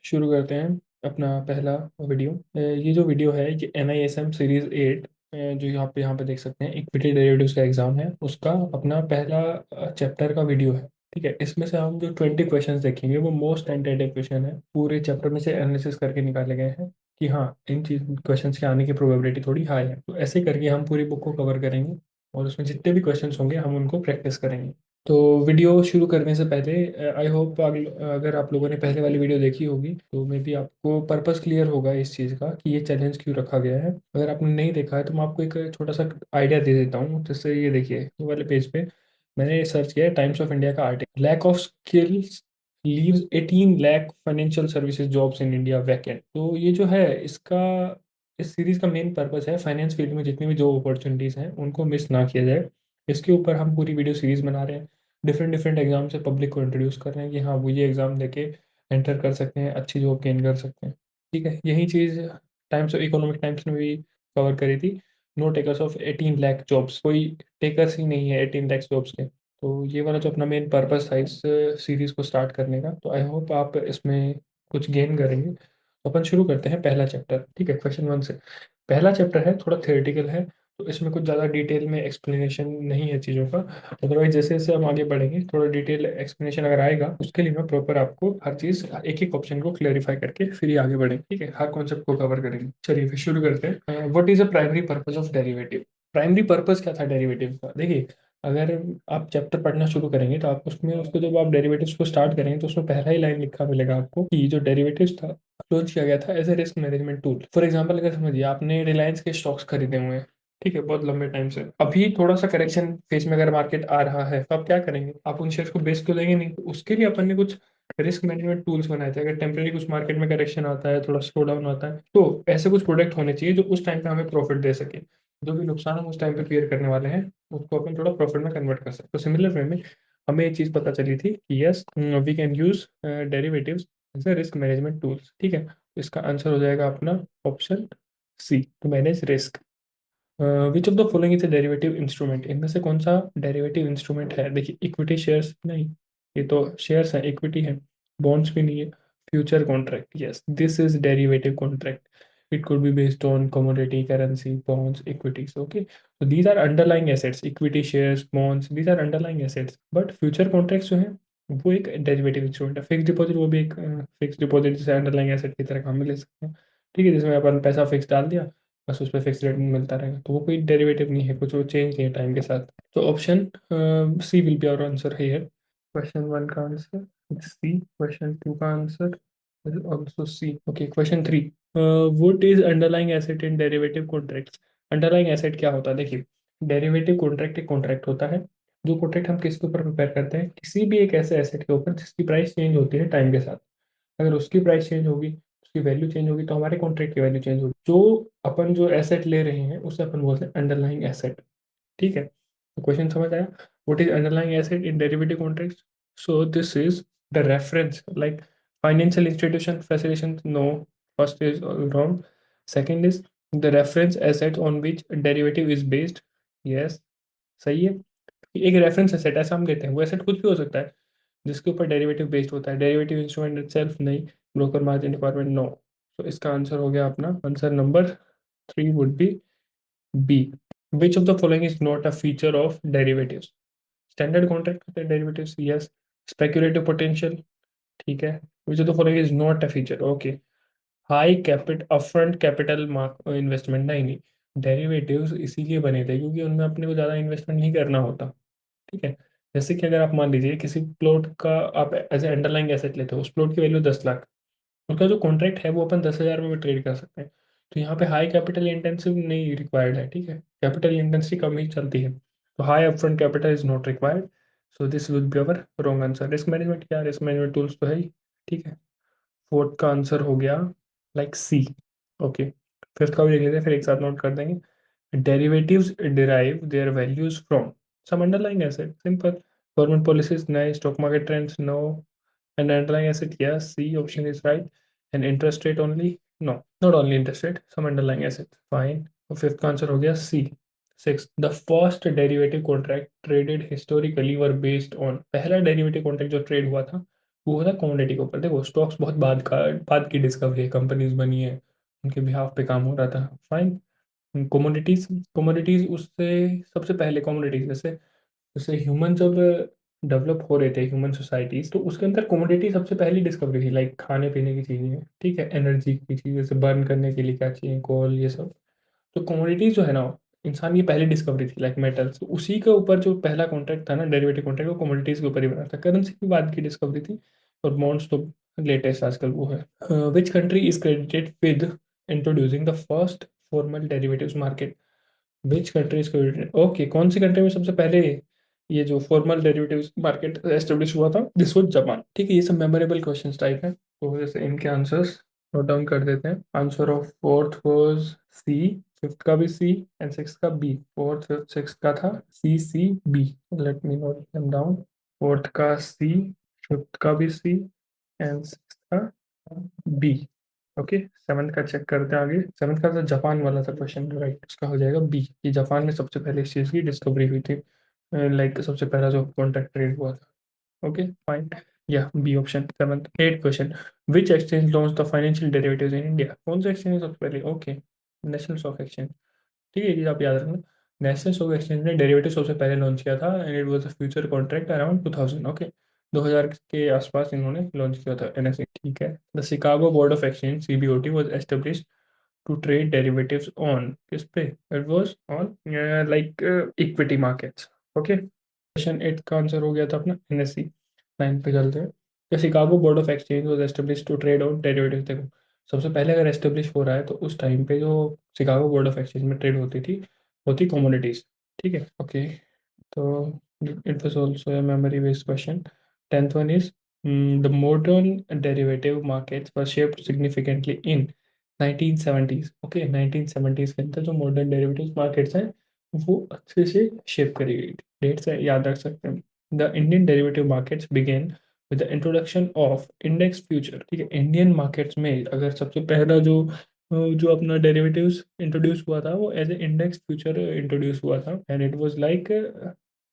शुरू करते हैं अपना पहला वीडियो। ये जो वीडियो है ये NISM सीरीज 8 जो यहाँ पे देख सकते हैं, इक्विटी डेरिवेटिव्स का एग्जाम है, उसका अपना पहला चैप्टर का वीडियो है। ठीक है, इसमें से हम जो 20 क्वेश्चंस देखेंगे वो मोस्ट टेंटेटिव क्वेश्चन है, पूरे चैप्टर में से एनालिसिस करके निकाले गए हैं कि हाँ इन चीज क्वेश्चंस के आने की प्रोबेबिलिटी थोड़ी हाई है। तो ऐसे करके हम पूरी बुक को कवर करेंगे और उसमें जितने भी क्वेश्चंस होंगे हम उनको प्रैक्टिस करेंगे। तो वीडियो शुरू करने से पहले आई होप अगर आप लोगों ने पहले वाली वीडियो देखी होगी तो मे बी आपको पर्पस क्लियर होगा इस चीज़ का कि ये चैलेंज क्यों रखा गया है। अगर आपने नहीं देखा है तो मैं आपको एक छोटा सा आइडिया दे देता हूँ। जैसे ये देखिए, ये वाले पेज पे मैंने सर्च किया है टाइम्स ऑफ इंडिया का article, lack of skills leaves 18 lakh financial services jobs in India vacant. तो ये जो है इसका, इस सीरीज का मेन पर्पस है फाइनेंस फील्ड में जितनी भी जॉब अपॉर्चुनिटीज़ हैं उनको मिस ना किया जाए। इसके ऊपर हम पूरी वीडियो सीरीज बना रहे हैं। डिफरेंट डिफरेंट एग्जाम से पब्लिक को इंट्रोड्यूस कर रहे हैं कि हाँ वो ये एग्ज़ाम देके एंटर कर सकते हैं, अच्छी जॉब गेन कर सकते हैं। ठीक है, यही चीज़ टाइम्स ऑफ इकोनॉमिक टाइम्स ने भी कवर करी थी। No takers of 18 lakh jobs, कोई टेकर्स ही नहीं है 18 लाख जॉब्स के। तो ये वाला जो अपना मेन पर्पस था इस सीरीज को स्टार्ट करने का, तो आई होप आप इसमें कुछ गेन करेंगे। तो अपन शुरू करते हैं पहला चैप्टर। ठीक है, क्वेश्चन 1 से। पहला चैप्टर है, थोड़ा थियोरेटिकल है, तो इसमें कुछ ज़्यादा डिटेल में एक्सप्लेनेशन नहीं है चीज़ों का। अदरवाइज जैसे जैसे हम आगे बढ़ेंगे थोड़ा डिटेल एक्सप्लेनेशन अगर आएगा उसके लिए मैं प्रॉपर आपको हर चीज़ एक एक ऑप्शन को क्लेरिफाई करके फिर ही आगे बढ़ेंगे। ठीक है, हर कॉन्सेप्ट को कवर करेंगे। चलिए फिर शुरू करते हैं। What is a primary purpose of derivative. Primary purpose क्या था डेरिवेटिव का? देखिए, अगर आप चैप्टर पढ़ना शुरू करेंगे तो आप उसमें उसको जब आप डेरिवेटिव्स को स्टार्ट करेंगे तो उसमें पहला ही लाइन लिखा मिलेगा आपको कि जो डेरिवेटिव्स था लॉन्च किया गया था as a risk management tool. For example अगर समझिए आपने रिलायंस के स्टॉक्स खरीदे हुए हैं, ठीक है, बहुत लंबे टाइम से, अभी थोड़ा सा करेक्शन फेज में अगर मार्केट आ रहा है तो आप क्या करेंगे? आप उन शेयर्स को बेच तो देंगे नहीं। तो उसके लिए अपन ने कुछ रिस्क मैनेजमेंट टूल्स बनाए थे। अगर टेम्परेरी कुछ मार्केट में करेक्शन आता है, थोड़ा स्लो डाउन आता है, तो ऐसे कुछ प्रोडक्ट होने चाहिए जो उस टाइम पे हमें प्रॉफिट दे सके। जो भी नुकसान हम उस टाइम पे क्लियर करने वाले हैं उसको अपन थोड़ा प्रॉफिट में कन्वर्ट कर सकते। तो सिमिलर वे में हमें ये चीज़ पता चली थी कि yes we can use derivatives as a risk management tools. ठीक है, तो इसका आंसर हो जाएगा अपना option C, to manage risk. Which of the following is a derivative instrument. इनमें से कौन सा डेरिवेटिव इंस्ट्रूमेंट है? देखिए, इक्विटी शेयर्स नहीं, ये तो शेयर्स है, इक्विटी है। बॉन्ड्स भी नहीं है। Future contract, yes this is derivative contract. It could be based on commodity, currency, bonds, equities. Okay, so these are underlying assets, equity shares, bonds, these are underlying assets, but future contracts जो है वो एक derivative instrument है। Fix deposit वो भी एक fix deposit जैसे underlying asset की तरह काम में ले सकते हैं। ठीक है, जिसमें अपन पैसा फिक्स डाल दिया, बस उस पर फिक्स रेट मिलता रहेगा, तो वो कोई डेरिवेटिव नहीं है, कुछ वो चेंज नहीं है टाइम के साथ। तो option C will be our answer here. Question 1 का आंसर सी, क्वेश्चन 2 का answer also C. Okay, question 3। What is underlying asset in derivative contracts. Underlying asset क्या होता है? देखिए, डेरिवेटिव कॉन्ट्रैक्ट एक कॉन्ट्रैक्ट होता है। जो कॉन्ट्रैक्ट हम किसके ऊपर प्रिपेयर करते हैं? किसी भी एक ऐसे एसेट के ऊपर जिसकी प्राइस चेंज होती है टाइम के साथ। अगर उसकी प्राइस चेंज होगी, उसकी वैल्यू चेंज होगी, तो हमारे कॉन्ट्रैक्ट की वैल्यू चेंज होगी। जो अपन जो एसेट ले रहे हैं उसे अपन बोलते हैं अंडरलाइंग एसेट। ठीक है, तो क्वेश्चन समझ आया? What is underlying asset in derivative contracts? So this is the reference, like financial institution facilitation. No, first is wrong. Second is the reference asset on which derivative is based. Yes, सही है। एक reference asset ऐसा हम देते हैं, वो asset कुछ भी हो सकता है जिसके ऊपर डेरिवेटिव बेस्ड होता है। डेरिवेटिव इंस्ट्रूमेंट इटसेल्फ नहीं, ब्रोकर मार्जिन रिक्वायरमेंट नो। तो इसका आंसर हो गया अपना answer number 3 would be B. Which of the following is not a feature of derivatives. Standard contract होते हैं डेरिवेटिव्स, यस। स्पेक्यूलेटिव पोटेंशियल, ठीक है। Which of the following is not a feature, okay. High capit upfront capital mark investment, नहीं नहीं। Derivatives इसीलिए बने थे क्योंकि उनमें अपने को ज़्यादा इन्वेस्टमेंट नहीं करना होता। ठीक है, जैसे कि अगर आप मान लीजिए किसी प्लॉट का आप एज ए अंडरलाइंग एसेट लेते हो, उस प्लॉट की वैल्यू 10 लाख, उनका जो कॉन्ट्रैक्ट है वो अपन 10,000 में भी ट्रेड कर सकते हैं। तो यहाँ पे हाई कैपिटल इंटेंसिव नहीं रिक्वायर्ड है। ठीक है, कैपिटल इंटेंसिटी कम ही चलती है, तो high upfront capital is not required. So this will be our wrong answer. Risk management क्या, रिस्क मैनेजमेंट टूल्स तो है ही। ठीक है, फोर्थ का आंसर हो गया लाइक सी। ओके, फिफ्थ का भी देख लेते हैं फिर एक साथ नोट कर देंगे। Derivatives derive their values from some underlying asset, simple. Government policies, नए। Stock market trends, no. And underlying asset, yes, C option is right. And interest rate only, no, not only interest rate, some underlying asset, fine. तो fifth का answer हो गया C. Six, the first derivative contract traded historically were based on. पहला derivative contract जो trade हुआ था वो होता है कमोडिटी के ऊपर। देखो स्टॉक्स बहुत बाद की डिस्कवरी है, कंपनीज बनी है, उनके बिहाफ पे काम हो रहा था, फाइन। कमोडिटीज, कमोडिटीज उससे सबसे पहले कमोडिटीज, जैसे जैसे ह्यूमन जब डेवलप हो रहे थे, ह्यूमन सोसाइटीज, तो उसके अंदर कमोडिटी सबसे पहली डिस्कवरी थी, लाइक खाने पीने की चीज़ें, ठीक है, एनर्जी की चीज़ें, जैसे बर्न करने के लिए क्या चाहिए, कोल, ये सब। तो कमोडिटीज जो है ना, इंसान की पहली डिस्कवरी थी, लाइक मेटल्स, उसी के ऊपर जो पहला कॉन्ट्रैक्ट था ना, डेरिवेटिव कॉन्ट्रैक्ट, वो कमोडिटीज के ऊपर ही बना था। करेंसी की बाद की डिस्कवरी थी, और बॉन्ड्स तो लेटेस्ट आजकल वो है। Which country is credited with introducing the first formal derivatives market? Which country is credited, okay, कौन सी कंट्री में सबसे पहले ये जो फॉर्मल डेरिवेटिव्स मार्केट एस्टेब्लिश हुआ था? This was Japan. ठीक है, ये सब मेमोरेबल क्वेश्चंस टाइप है, तो जैसे इनके आंसर्स नोट डाउन कर देते हैं। Answer of fourth was C, fifth का भी सी, एंड सिक्स का बी। फोर्थ, फिफ्थ, सिक्स का था C, C, B. Let me note them down. Fourth का सी, फिफ्थ का भी सी, एंड सिक्स का बी। ओके, सेवन्थ का चेक करते हैं आगे। सेवन्थ का तो जापान वाला था क्वेश्चन, राइट, उसका हो जाएगा बी, कि जापान में सबसे पहले इस चीज़ की डिस्कवरी हुई थी, लाइक सबसे पहला जो कॉन्टैक्ट ट्रेड हुआ था। ओके फाइन, या B option. Seventh, eight question, which exchange launch the financial derivatives in India? कौन सा एक्सचेंज सबसे पहले? Okay, National Stock Exchange. ठीक है, ये चीज़ आप याद रखना। नेशनल स्टॉक एक्सचेंज ने डेरिवेटिव सबसे पहले लॉन्च किया था, and it was a future contract around 2000। Okay, 2000 के आसपास इन्होंने लॉन्च किया था एनएसई। ठीक है, the Chicago Board of Exchange CBOT was established to trade derivatives on, किस पे? It was on like equity markets. Okay, question eight का आंसर हो गया था अपना एनएससी। नाइन पे चलते हैं। The Chicago Board of Exchange was establish to trade on derivative. देखो, सबसे पहले अगर एस्टेब्लिश हो रहा है तो उस टाइम पे जो शिकागो बोर्ड ऑफ एक्सचेंज में ट्रेड होती थी, होती कमोडिटीज। ठीक है, ओके, तो it was also a memory based question. 10th one is, the modern derivative markets were shaped significantly in 1970s. Okay, 1970s के अंदर जो मॉडर्न डेरिवेटिव मार्केट्स हैं, वो अच्छे से शेप करी गई थी। डेट्स याद रख सकते हैं। The Indian derivative markets began with the introduction of index future. ठीक है, इंडियन मार्केट्स में अगर सबसे पहला जो अपना डेरिवेटिव्स इंट्रोड्यूस हुआ था, वो as a index future introduce हुआ था, and it was like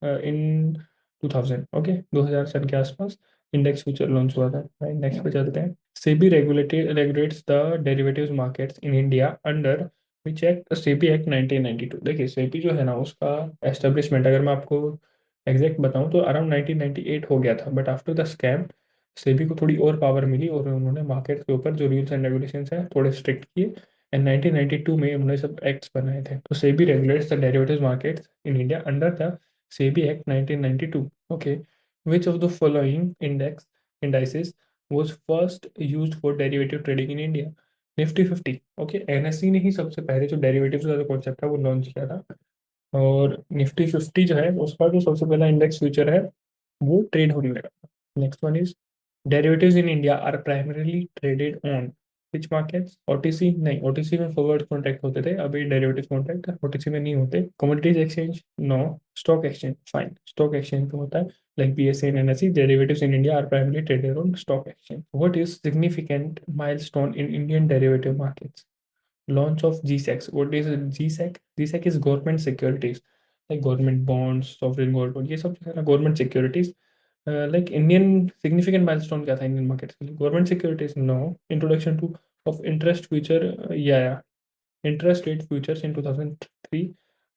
in 2000। Okay, 2000 सन के आसपास इंडेक्स फ्यूचर लॉन्च हुआ था। नेक्स्ट पे चलते हैं। SEBI regulates the derivatives markets in India under which act? SEBI act 1992। देखिए, सेबी जो है ना, उसका एस्टेब्लिशमेंट अगर मैं आपको एग्जैक्ट बताऊं तो अराउंड 1998 हो गया था, but after the scam SEBI को थोड़ी और पावर मिली, और उन्होंने मार्केट के ऊपर जो रूल्स एंड रेगुलेशंस हैं थोड़े स्ट्रिक्ट किए, एंड 1992 में उन्होंने सब एक्ट्स बनाए थे। तो SEBI regulates the derivatives markets in India under the SEBI Act 1992. Okay, which of the following indices was first used for derivative trading in India? Nifty 50। Okay, NSC ने ही सबसे पहले जो डेरिवेटिव्स का जो कॉन्सेप्ट है वो लॉन्च किया था, और निफ्टी 50 जो है उसका जो सबसे पहला इंडेक्स फ्यूचर है वो ट्रेड होने लगा। Next one is, derivatives in India are primarily traded on which markets? OTC नहीं, ओटीसी में फॉरवर्ड कॉन्ट्रैक्ट होते थे, अभी डेरिवेटिव कॉन्ट्रैक्ट ओटीसी में नहीं होते। Commodities exchange no, stock exchange, fine, stock exchange पे होता है, like BSE and NSE. Derivatives in India are primarily traded on stock exchange. What is significant milestone in Indian derivative markets? Launch of GSEC. What is GSEC? GSEC is government securities, like government bonds, sovereign gold bond, ये सब जो है ना government securities. Like Indian significant milestone क्या था Indian markets के लिए? Government securities no. Introduction to of interest future, या interest rate futures in 2003।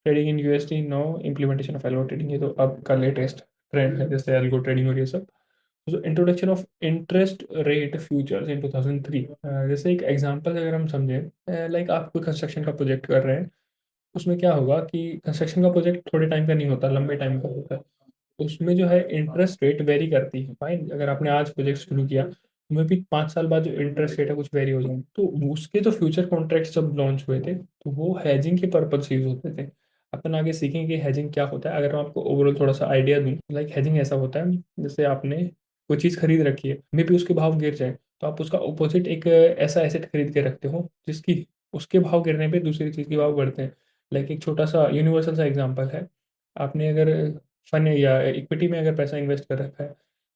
Trading in USD no. Implementation of algo trading, ये तो अब का लेटेस्ट ट्रेंड है, जैसे एल्गो ट्रेडिंग और ये सब। तो introduction of interest rate futures in 2003, जैसे एक एग्जांपल अगर हम समझें, लाइक आप कोई कंस्ट्रक्शन का प्रोजेक्ट कर रहे हैं, उसमें क्या होगा कि कंस्ट्रक्शन का प्रोजेक्ट थोड़े टाइम का नहीं होता, लंबे टाइम का होता है। उसमें जो है इंटरेस्ट रेट वेरी करती है, फाइन। अगर आपने आज प्रोजेक्ट शुरू किया, उसमें भी 5 साल बाद जो इंटरेस्ट रेट है कुछ वेरी हो जाए, तो उसके जो फ्यूचर कॉन्ट्रैक्ट जब लॉन्च हुए थे, तो वो हैजिंग के पर्पज से यूज होते थे। अपन आगे सीखेंगे कि हैजिंग क्या होता है। अगर मैं आपको ओवरऑल थोड़ा सा आइडिया दूं, लाइक हैजिंग ऐसा होता है, जैसे आपने कोई चीज़ खरीद रखी है, मे भी उसके भाव गिर जाए, तो आप उसका ऑपोजिट एक ऐसा एसेट खरीद के रखते हो जिसकी उसके भाव गिरने पे दूसरी चीज़ के भाव बढ़ते हैं। लाइक एक छोटा सा यूनिवर्सल सा एग्जांपल है, आपने अगर फन या इक्विटी में अगर पैसा इन्वेस्ट कर रखा है,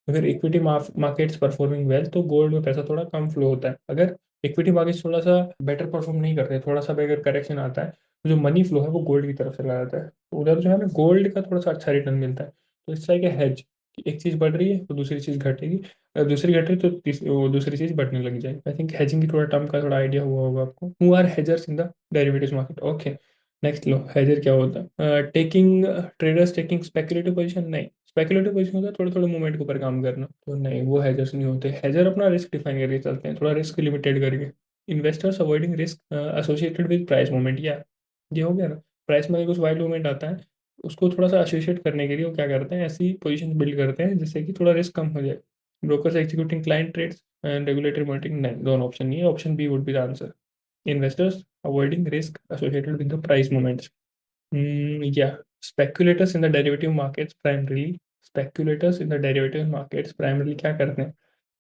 अगर इक्विटी मार्केट्स परफॉर्मिंग वेल, तो गोल्ड में पैसा थोड़ा कम फ्लो होता है। अगर इक्विटी मार्केट्स थोड़ा सा बेटर परफॉर्म नहीं करते, थोड़ा सा भी अगर करेक्शन आता है, तो जो मनी फ्लो है वो गोल्ड की तरफ चला जाता है, तो उधर जो है ना गोल्ड का थोड़ा सा अच्छा रिटर्न मिलता है। तो इस तरह के हेज, कि एक चीज़ बढ़ रही है तो दूसरी चीज़ घटेगी, अगर दूसरी घट रही है तो वो दूसरी चीज़ बढ़ने लग जाएगी। आई थिंक हेजिंग की थोड़ा टर्म का थोड़ा आइडिया हुआ होगा आपको। Who are hedgers in the derivatives market? Okay, next लो, हेजर क्या होता है? Taking, traders taking speculative position? नहीं, स्पेकुलेटिव पोजीशन होता है थोड़े थोड़े मूवमेंट के ऊपर काम करना, तो नहीं, वो हेजर्स नहीं होते। हेजर अपना रिस्क डिफाइन करके चलते हैं, थोड़ा रिस्क लिमिटेड करके। Investors avoiding risk associated with price movement, या ये हो गया ना। प्राइस में अगर कुछ वाइड मूवमेंट आता है, उसको थोड़ा सा एसोसिएट करने के लिए वो क्या करते हैं, ऐसी पोजीशन बिल्ड करते हैं जिससे कि थोड़ा रिस्क कम हो जाए। Brokers executing client trades and regulatory monitoring? नहीं, दोनों ऑप्शन नहीं है, option B would be the answer. Investors avoiding risk associated with the price movements. Yeah, speculators in the derivative markets primarily, speculators in the derivative markets primarily क्या करते हैं,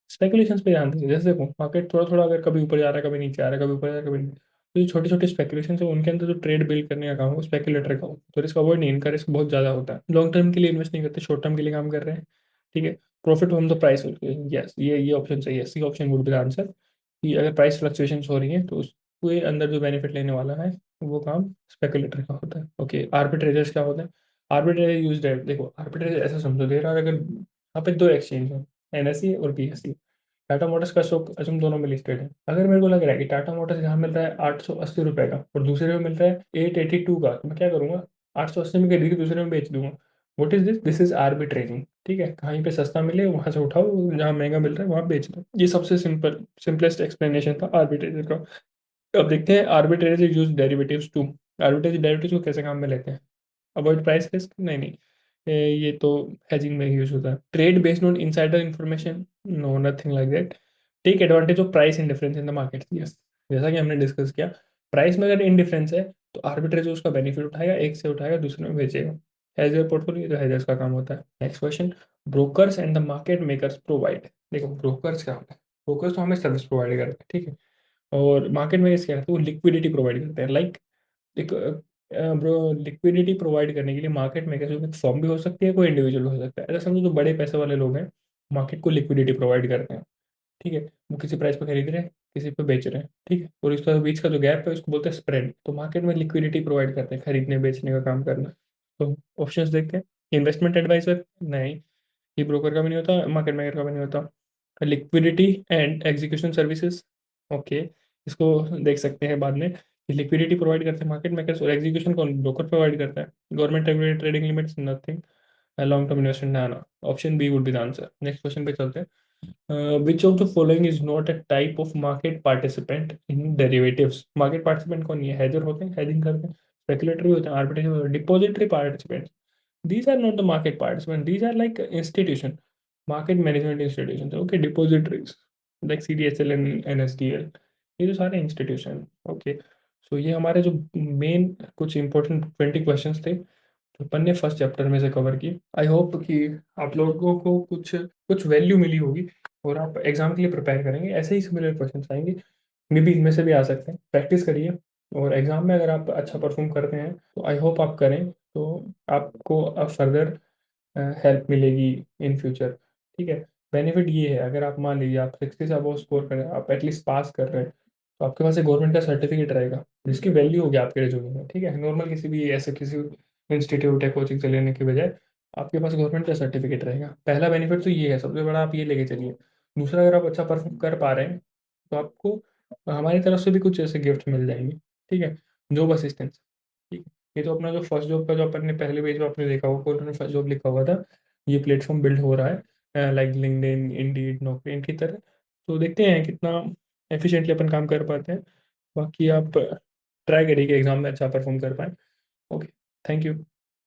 speculations पे ध्यान देते हैं। जैसे देखो, मार्केट थोड़ा थोड़ा अगर कभी ऊपर जा रहा है, कभी नीचे आ रहा है, कभी ऊपर जा रहा है, कभी नीचे, तो जो छोटे छोटे स्पेकुलेशन है उनके अंदर जो ट्रेड बिल्ड करने का काम है वो स्पेकुलेटर का हो, तो रिस्क अवॉइड नहीं, इनका रिस्क बहुत ज़्यादा होता है। लॉन्ग टर्म के लिए इन्वेस्ट नहीं करते, शॉर्ट टर्म के लिए काम कर रहे हैं। ठीक है, profit from the price, yes, ये ऑप्शन सही है, C option would be the answer. कि अगर प्राइस फ्लक्चुएशन हो रही है तो उसके अंदर जो बेनिफिट लेने वाला है वो काम स्पेकुलेटर का होता है। ओके, आर्बिट्रेजर्स क्या होते हैं? आर्बिट्रेजर यूज है, देखो आर्बिट्रेजर ऐसा समझो, देर आर, अगर यहाँ पे दो एक्सचेंज है, एनएसई और बीएसई, टाटा मोटर्स का स्टॉक असम दोनों में लिस्टेड है। अगर मेरे को लग रहा है कि टाटा मोटर्स यहाँ मिल रहा है 880 रुपये का और दूसरे में मिल रहा है 882 का, तो मैं क्या करूंगा, 880 में खरीद के दूसरे में बेच दूंगा। What is this? This is arbitraging. ठीक है, कहीं पे सस्ता मिले वहां से उठाओ, जहाँ महंगा मिल रहा है वहां बेच दो। ये सबसे सिंपलेस्ट एक्सप्लेनेशन था आर्बिट्रेजर का। अब देखते हैं arbitrageur use derivatives to. Arbitrageur derivatives को कैसे काम में लेते हैं? Avoid price risk? नहीं नहीं, ये तो हेजिंग में यूज होता है। Trade based on insider information? No, nothing like that. Take advantage of price indifference in the market? Yes, जैसा कि हमने डिस्कस किया, प्राइस में अगर इनडिफरेंस है तो आर्बिट्रेज उसका बेनिफिट उठाएगा, एक से उठाएगा दूसरे में बेचेगा। हेजर पोर्टफोलियो तो हेजर्स का काम होता है। Next question, brokers and the market makers provide? देखो, ब्रोकर्स क्या होता है? ब्रोकर्स तो हमें सर्विस प्रोवाइड करते हैं, ठीक है, और मार्केट मेकर्स क्या करते हैं? वो लिक्विडिटी प्रोवाइड करते हैं। लाइक एक, ब्रो, लिक्विडिटी प्रोवाइड करने के लिए मार्केट मेकर्स एक फर्म भी हो सकती है, कोई इंडिविजुअल हो सकता है। ऐसा समझो जो बड़े पैसे वाले लोग हैं मार्केट को लिक्विडिटी प्रोवाइड करते हैं। ठीक है, वो किसी प्राइस पे खरीद रहे हैं, किसी पे बेच रहे हैं, ठीक है, और इसका बीच का जो गैप है उसको बोलते हैं स्प्रेड। तो मार्केट में लिक्विडिटी प्रोवाइड करते हैं, खरीदने बेचने का काम करना। तो ऑप्शंस देखते हैं। Investment advisor? नहीं, ये ब्रोकर का भी नहीं होता, मार्केट मेकर का भी नहीं होता। Liquidity and execution services? Okay, इसको देख सकते हैं बाद में। लिक्विडिटी प्रोवाइड करते हैं मार्केट मेकर्स, और एग्जीक्यूशन कौन, ब्रोकर प्रोवाइड करता है। Government regulated trading limits? Nothing. Long term investment? ना ना, option B would be the answer. Next question पे चलते हैं। Which of the following is not a type of market participant in derivatives? Market participant कौन है? हेजर होते हैं, हेजिंग करते हैं, स्पेकुलेटरी होते हैं, arbitrator, depository participant? These are not the market participants. These are like institution, market management institutions. Okay, depositories like CDSL and NSDL. ये जो सारे इंस्टीट्यूशन, ओके। सो ये हमारे जो मेन कुछ इंपॉर्टेंट 20 क्वेश्चंस थे जो अपन ने फर्स्ट चैप्टर में से कवर किए। आई होप कि आप लोगों को कुछ कुछ वैल्यू मिली होगी और आप एग्जाम के लिए प्रिपेयर करेंगे। ऐसे ही सिमिलर क्वेश्चंस आएंगे, मे बी इनमें से भी आ सकते हैं। प्रैक्टिस करिए, और एग्जाम में अगर आप अच्छा परफॉर्म करते हैं तो आई होप आप करें, तो आपको फर्दर हेल्प मिलेगी इन फ्यूचर। ठीक है, बेनिफिट ये है, अगर आप मान लीजिए आप 60 से अबव स्कोर करें, आप एटलीस्ट पास कर रहे हैं, तो आपके पास एक गवर्नमेंट का सर्टिफिकेट रहेगा जिसकी वैल्यू होगी आपके रिज्यूमे में। ठीक है, नॉर्मल किसी भी ऐसे किसी इंस्टीट्यूट या कोचिंग से लेने के बजाय आपके पास गवर्नमेंट का सर्टिफिकेट रहेगा। पहला बेनिफिट तो ये है, सबसे बड़ा आप ये लेके चलिए। दूसरा, अगर आप अच्छा परफॉर्म कर पा रहे हैं तो आपको हमारी तरफ से भी कुछ ऐसे गिफ्ट मिल जाएंगे। ठीक है, जॉब असिस्टेंस। ठीक है, ये तो अपना जो फर्स्ट जॉब का जो अपन ने पहले पेज में आपने देखा होगा, उन्होंने फर्स्ट जॉब लिखा हुआ था। ये प्लेटफॉर्म बिल्ड हो रहा है लाइक लिंक्डइन, इंडीड, नौकरी, इनकी तरह। तो देखते हैं कितना एफिशिएंटली अपन काम कर पाते हैं। बाकी आप ट्राई करिए कि एग्जाम में अच्छा परफॉर्म कर पाए। Okay, thank you.